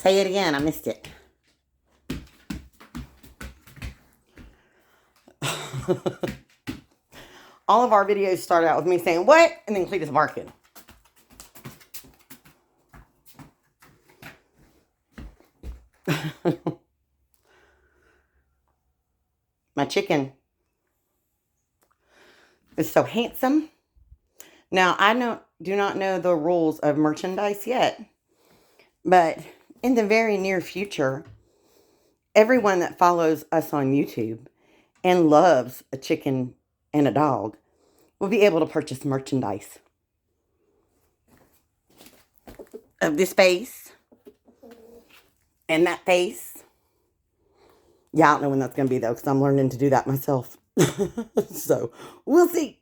Say it again. I missed it. All of our videos start out with me saying, what? And then Cletus barking. My chicken is so handsome. Now, I do not know the rules of merchandise yet, but in the very near future, everyone that follows us on YouTube and loves a chicken and a dog will be able to purchase merchandise of this face and that face. Yeah, I don't know when that's going to be, though, because I'm learning to do that myself. So, we'll see.